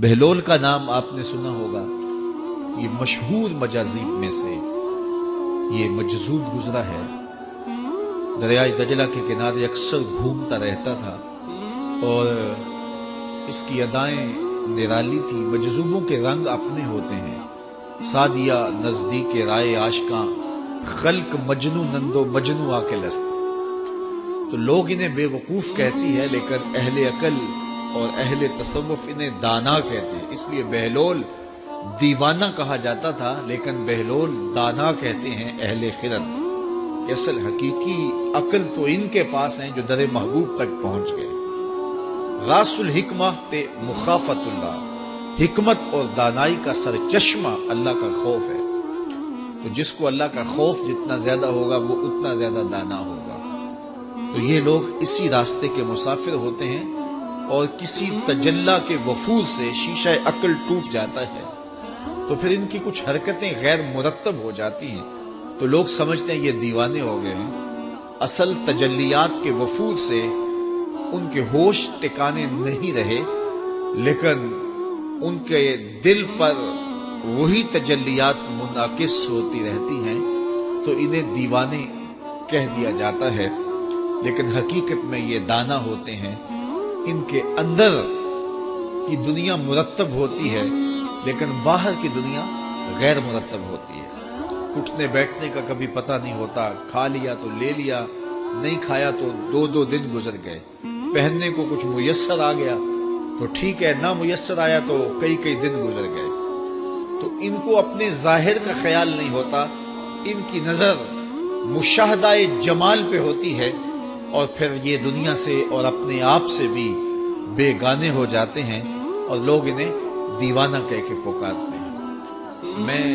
بہلول کا نام آپ نے سنا ہوگا، یہ مشہور مجاذیب میں سے یہ مجذوب گزرا ہے۔ دریائے دجلہ کے کنارے اکثر گھومتا رہتا تھا اور اس کی ادائیں نرالی تھی۔ مجذوبوں کے رنگ اپنے ہوتے ہیں، سادیہ نزدیک رائے عاشقاں، خلق مجنو نندو مجنو آ کے لست۔ تو لوگ انہیں بے وقوف کہتی ہے، لیکن اہل عقل اور اہل تصوف انہیں دانا کہتے ہیں۔ اس لیے بہلول دیوانہ کہا جاتا تھا، لیکن بہلول دانا کہتے ہیں اہل خرد۔ اصل حقیقی عقل تو ان کے پاس ہیں جو در محبوب تک پہنچ گئے۔ راس الحکمہ تے مخافت اللہ، حکمت اور دانائی کا سرچشمہ اللہ کا خوف ہے۔ تو جس کو اللہ کا خوف جتنا زیادہ ہوگا وہ اتنا زیادہ دانا ہوگا۔ تو یہ لوگ اسی راستے کے مسافر ہوتے ہیں، اور کسی تجلی کے وفور سے شیشہ عقل ٹوٹ جاتا ہے تو پھر ان کی کچھ حرکتیں غیر مرتب ہو جاتی ہیں، تو لوگ سمجھتے ہیں یہ دیوانے ہو گئے ہیں۔ اصل تجلیات کے وفور سے ان کے ہوش ٹکانے نہیں رہے، لیکن ان کے دل پر وہی تجلیات منعکس ہوتی رہتی ہیں، تو انہیں دیوانے کہہ دیا جاتا ہے۔ لیکن حقیقت میں یہ دانا ہوتے ہیں۔ ان کے اندر کی دنیا مرتب ہوتی ہے، لیکن باہر کی دنیا غیر مرتب ہوتی ہے۔ اٹھنے بیٹھنے کا کبھی پتہ نہیں ہوتا، کھا لیا تو لے لیا، نہیں کھایا تو دو دو دن گزر گئے۔ پہننے کو کچھ میسر آ گیا تو ٹھیک ہے، نہ میسر آیا تو کئی کئی دن گزر گئے۔ تو ان کو اپنے ظاہر کا خیال نہیں ہوتا، ان کی نظر مشاہدہ جمال پہ ہوتی ہے، اور پھر یہ دنیا سے اور اپنے آپ سے بھی بے گانے ہو جاتے ہیں، اور لوگ انہیں دیوانہ کہہ کے پکارتے ہیں۔ میں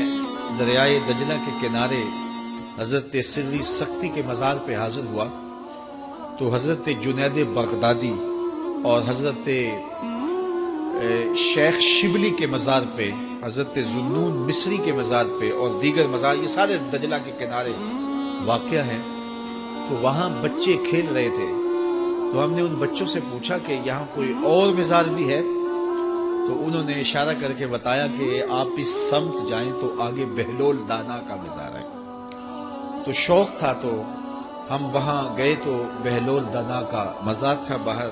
دریائے دجلہ کے کنارے حضرت سری سختی کے مزار پہ حاضر ہوا تو حضرت جنید بغدادی اور حضرت شیخ شبلی کے مزار پہ، حضرت ذوالنون مصری کے مزار پہ اور دیگر مزار، یہ سارے دجلہ کے کنارے واقع ہیں۔ تو وہاں بچے کھیل رہے تھے، تو ہم نے ان بچوں سے پوچھا کہ یہاں کوئی اور مزار بھی ہے؟ تو انہوں نے اشارہ کر کے بتایا کہ آپ اس سمت جائیں تو آگے بہلول دانا کا مزار ہے۔ تو شوق تھا تو ہم وہاں گئے، تو بہلول دانا کا مزار تھا، باہر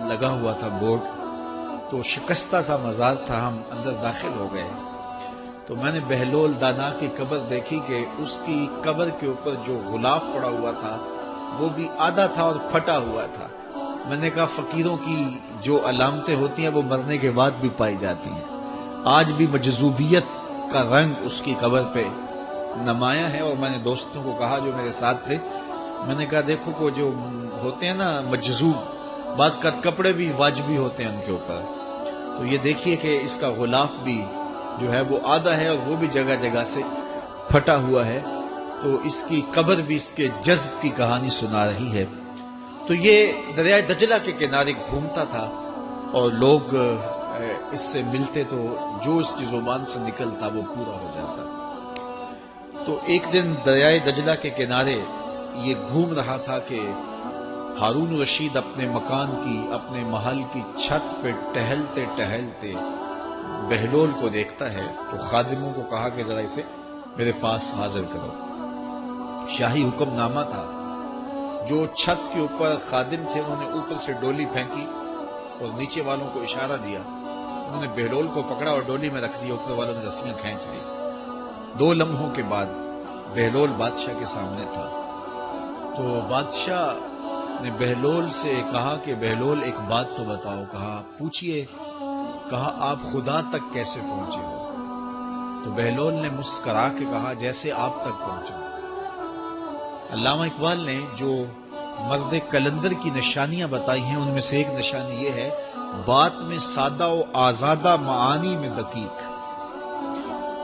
لگا ہوا تھا بورڈ، تو شکستہ سا مزار تھا، ہم اندر داخل ہو گئے۔ تو میں نے بہلول دانا کی قبر دیکھی کہ اس کی قبر کے اوپر جو غلاف پڑا ہوا تھا وہ بھی آدھا تھا اور پھٹا ہوا تھا۔ میں نے کہا فقیروں کی جو علامتیں ہوتی ہیں وہ مرنے کے بعد بھی پائی جاتی ہیں۔ آج بھی مجذوبیت کا رنگ اس کی قبر پہ نمایاں ہے، اور میں نے دوستوں کو کہا جو میرے ساتھ تھے، میں نے کہا دیکھو کو جو ہوتے ہیں نا مجذوب، بعض کا کپڑے بھی واجبی ہوتے ہیں ان کے اوپر، تو یہ دیکھیے کہ اس کا غلاف بھی جو ہے وہ آدھا ہے اور وہ بھی جگہ جگہ سے پھٹا ہوا ہے، تو اس کی قبر بھی اس کے جذب کی کہانی سنا رہی ہے۔ تو یہ دریائے دجلہ کے کنارے گھومتا تھا اور لوگ اس سے ملتے تو جو اس کی زبان سے نکلتا وہ پورا ہو جاتا۔ تو ایک دن دریائے دجلہ کے کنارے یہ گھوم رہا تھا کہ ہارون رشید اپنے مکان کی، اپنے محل کی چھت پہ ٹہلتے ٹہلتے بہلول کو دیکھتا ہے، تو خادموں کو کہا کہ ذرا اسے میرے پاس حاضر کرو۔ شاہی حکم نامہ تھا، جو چھت کے اوپر خادم تھے انہوں نے اوپر سے ڈولی پھینکی اور نیچے والوں کو اشارہ دیا، انہوں نے بہلول کو پکڑا اور ڈولی میں رکھ دیا، اوپر والوں نے رسیاں کھینچ لی۔ 2 لمحوں کے بعد بہلول بادشاہ کے سامنے تھا۔ تو بادشاہ نے بہلول سے کہا کہ بہلول ایک بات تو بتاؤ، کہا پوچھئے، کہا آپ خدا تک کیسے پہنچے ہو؟ تو بہلول نے مسکرا کے کہا جیسے آپ تک پہنچا۔ علامہ اقبال نے جو مرد کلندر کی نشانیاں بتائی ہیں ان میں سے ایک نشانی یہ ہے، بات میں سادہ و آزادہ، معانی میں دقیق،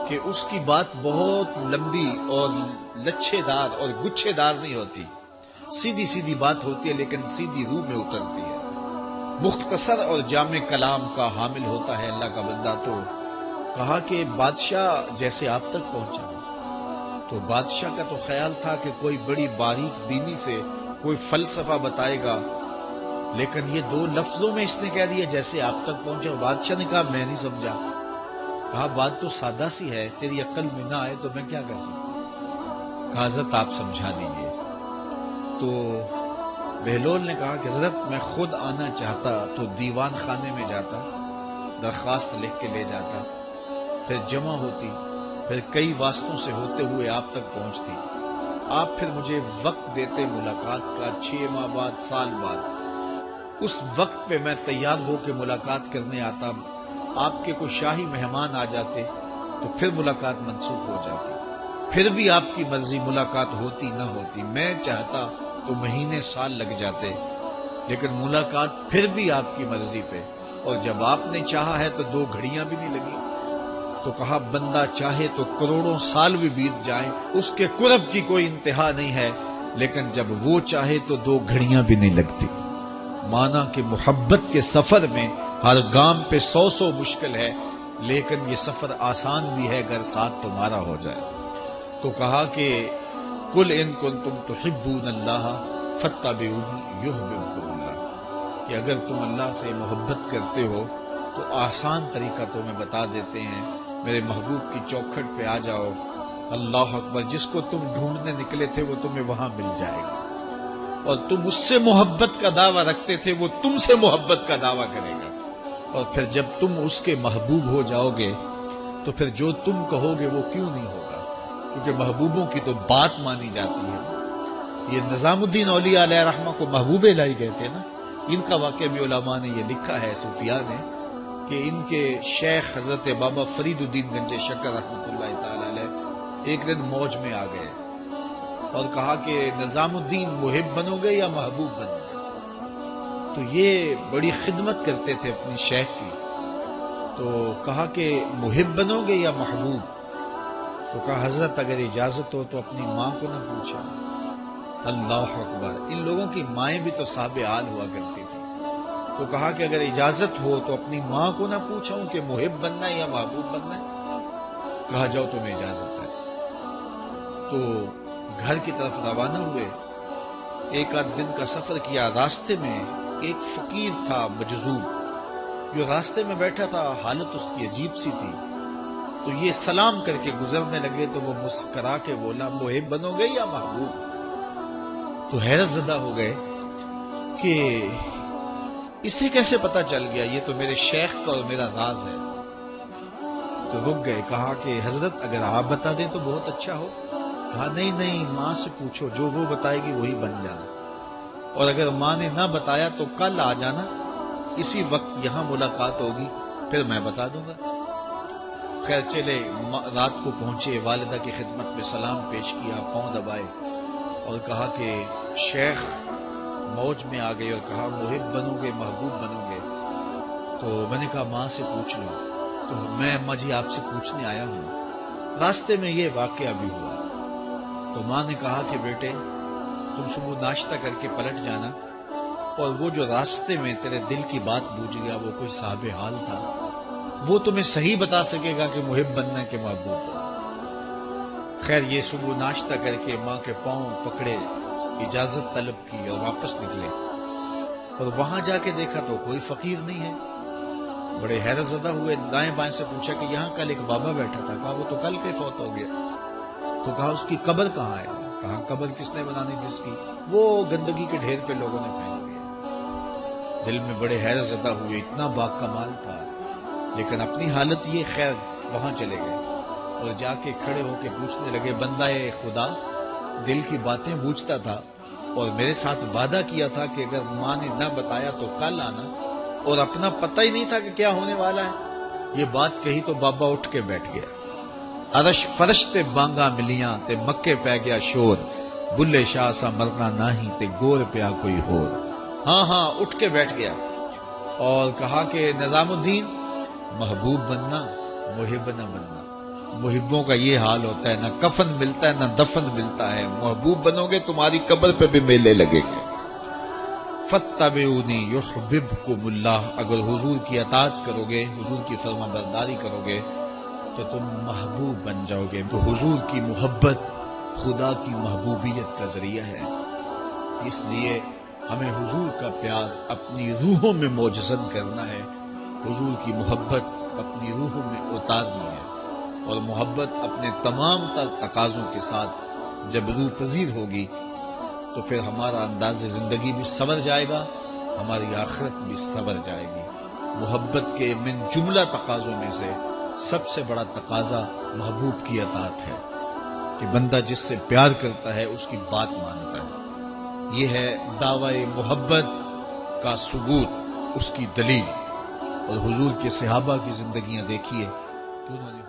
کہ اس کی بات بہت لمبی اور لچھے دار اور گچھے دار نہیں ہوتی، سیدھی سیدھی بات ہوتی ہے لیکن سیدھی روح میں اترتی ہے۔ مختصر اور جامع کلام کا حامل ہوتا ہے اللہ کا بندہ۔ تو کہا کہ بادشاہ جیسے آپ تک پہنچا، تو بادشاہ کا تو خیال تھا کہ کوئی بڑی باریک بینی سے کوئی فلسفہ بتائے گا لیکن یہ 2 لفظوں میں اس نے کہہ دیا جیسے آپ تک پہنچا۔ بادشاہ نے کہا میں نہیں سمجھا۔ کہا بات تو سادہ سی ہے، تیری عقل میں نہ آئے تو میں کیا کر سکتا ہوں؟ کہا حضرت آپ سمجھا دیجئے۔ تو بہلول نے کہا کہ حضرت میں خود آنا چاہتا تو دیوان خانے میں جاتا، درخواست لکھ کے لے جاتا، پھر جمع ہوتی، پھر کئی واسطوں سے ہوتے ہوئے آپ تک پہنچتی، آپ پھر مجھے وقت دیتے ملاقات کا، 6 ماہ بعد، سال بعد۔ اس وقت پہ میں تیار ہو کے ملاقات کرنے آتا، آپ کے کوئی شاہی مہمان آ جاتے تو پھر ملاقات منسوخ ہو جاتی، پھر بھی آپ کی مرضی ملاقات ہوتی نہ ہوتی، میں چاہتا تو مہینے سال لگ جاتے، لیکن ملاقات پھر بھی آپ کی مرضی پہ، اور جب آپ نے چاہا ہے تو 2 گھڑیاں بھی نہیں لگی۔ تو کہا بندہ چاہے تو کروڑوں سال بھی بیت جائیں، اس کے قرب کی کوئی انتہا نہیں ہے، لیکن جب وہ چاہے تو 2 گھڑیاں بھی نہیں لگتی۔ مانا کہ محبت کے سفر میں ہر گام پہ 100 مشکل ہے، لیکن یہ سفر آسان بھی ہے اگر ساتھ تمہارا ہو جائے۔ تو کہا کہ قل ان کنتم تحبون اللہ فاتبعونی یحببکم اللہ، کہ اگر تم اللہ سے محبت کرتے ہو تو آسان طریقہ تمہیں بتا دیتے ہیں، میرے محبوب کی چوکھٹ پہ آ جاؤ، اللہ اکبر، جس کو تم ڈھونڈنے نکلے تھے وہ تمہیں وہاں مل جائے گا، اور تم اس سے محبت کا دعویٰ رکھتے تھے وہ تم سے محبت کا دعویٰ کرے گا، اور پھر جب تم اس کے محبوب ہو جاؤ گے تو پھر جو تم کہو گے وہ کیوں نہیں ہوگا، کیونکہ محبوبوں کی تو بات مانی جاتی ہے۔ یہ نظام الدین اولیاء علیہ رحمہ کو محبوب الہی کہتے ہیں نا، ان کا واقعہ بھی علماء نے یہ لکھا ہے، صوفیاء نے، کہ ان کے شیخ حضرت بابا فرید الدین گنج شکر رحمۃ اللہ تعالی علیہ ایک دن موج میں آ گئے اور کہا کہ نظام الدین محب بنو گے یا محبوب بنو گے؟ تو یہ بڑی خدمت کرتے تھے اپنی شیخ کی، تو کہا کہ محب بنو گے یا محبوب؟ تو کہا حضرت اگر اجازت ہو تو اپنی ماں کو نہ پوچھا۔ اللہ اکبر، ان لوگوں کی مائیں بھی تو صاحب حال ہوا کرتی تھی۔ تو کہا کہ اگر اجازت ہو تو اپنی ماں کو نہ پوچھاؤں کہ محب بننا ہے یا محبوب بننا ہے؟ کہا جاؤ تمہیں اجازت ہے۔ تو گھر کی طرف روانہ ہوئے، 1 دن کا سفر کیا، راستے میں ایک فقیر تھا مجذوب جو راستے میں بیٹھا تھا، حالت اس کی عجیب سی تھی، تو یہ سلام کر کے گزرنے لگے تو وہ مسکرا کے بولا محب بنو گے یا محبوب؟ تو حیرت زدہ ہو گئے کہ اسے کیسے پتا چل گیا، یہ تو میرے شیخ کا اور میرا راز ہے۔ تو رک گئے، کہا کہ حضرت اگر آپ بتا دیں تو بہت اچھا ہو۔ کہا نہیں نہیں، ماں سے پوچھو، جو وہ بتائے گی وہی بن جانا، اور اگر ماں نے نہ بتایا تو کل آ جانا، اسی وقت یہاں ملاقات ہوگی، پھر میں بتا دوں گا۔ خیر چلے، رات کو پہنچے، والدہ کی خدمت میں سلام پیش کیا، پاؤں دبائے اور کہا کہ شیخ موج میں آ گئے اور کہا محب بنو گے محبوب بنو گے؟ تو میں نے کہا ماں سے پوچھ لو۔ تو میں اماں جی آپ سے پوچھنے آیا ہوں، راستے میں یہ واقعہ بھی ہوا۔ تو ماں نے کہا کہ بیٹے تم صبح ناشتہ کر کے پلٹ جانا، اور وہ جو راستے میں تیرے دل کی بات بوجھ گیا وہ کوئی صاحب حال تھا، وہ تمہیں صحیح بتا سکے گا کہ محب بننا کہ محبوب بننا۔ خیر یہ صبح ناشتہ کر کے ماں کے پاؤں پکڑے، اجازت طلب کی اور واپس نکلے، اور وہاں جا کے دیکھا تو کوئی فقیر نہیں ہے۔ بڑے حیرت زدہ ہوئے، دائیں بائیں سے پوچھا کہ یہاں کل ایک بابا بیٹھا تھا، کہا وہ تو کل کے فوت ہو گیا۔ تو کہا اس کی قبر کہاں ہے؟ کہا قبر کس نے بنانی تھی اس کی؟ وہ گندگی کے ڈھیر پہ لوگوں نے پھینک دیا۔ دل میں بڑے حیرت زدہ ہوئے، اتنا با کمال تھا، لیکن اپنی حالت یہ، خیر وہاں چلے گئے اور جا کے کھڑے ہو کے پوچھنے لگے بندہ خدا دل کی باتیں بوجھتا تھا اور میرے ساتھ وعدہ کیا تھا کہ اگر ماں نے نہ بتایا تو کل آنا، اور اپنا پتہ ہی نہیں تھا کہ کیا ہونے والا ہے۔ یہ بات کہی تو بابا اٹھ کے بیٹھ گیا۔ عرش فرش تے بانگا ملیاں تے مکے پہ گیا شور، بلے شاہ سا مرنا ناہی تے گور پیا کوئی ہور۔ ہاں اٹھ کے بیٹھ گیا اور کہا کہ نظام الدین محبوب بننا محب نہ بننا۔ محبوں کا یہ حال ہوتا ہے، نہ کفن ملتا ہے نہ دفن ملتا ہے، محبوب بنو گے تمہاری قبر پہ بھی میلے لگیں گے۔ فاتبعونی یحببکم اللہ، اگر حضور کی اطاعت کرو گے، حضور کی فرما برداری کرو گے تو تم محبوب بن جاؤ گے۔ تو حضور کی محبت خدا کی محبوبیت کا ذریعہ ہے، اس لیے ہمیں حضور کا پیار اپنی روحوں میں موجزن کرنا ہے، حضور کی محبت اپنی روحوں میں اتارنی ہے، اور محبت اپنے تمام تر تقاضوں کے ساتھ جب روح پذیر ہوگی تو پھر ہمارا انداز زندگی بھی سنور جائے گا، ہماری آخرت بھی سنور جائے گی۔ محبت کے من جملہ تقاضوں میں سے سب سے بڑا تقاضا محبوب کی اطاعت ہے، کہ بندہ جس سے پیار کرتا ہے اس کی بات مانتا ہے۔ یہ ہے دعوی محبت کا ثبوت، اس کی دلیل۔ اور حضور کے صحابہ کی زندگیاں دیکھیے کہ انہوں نے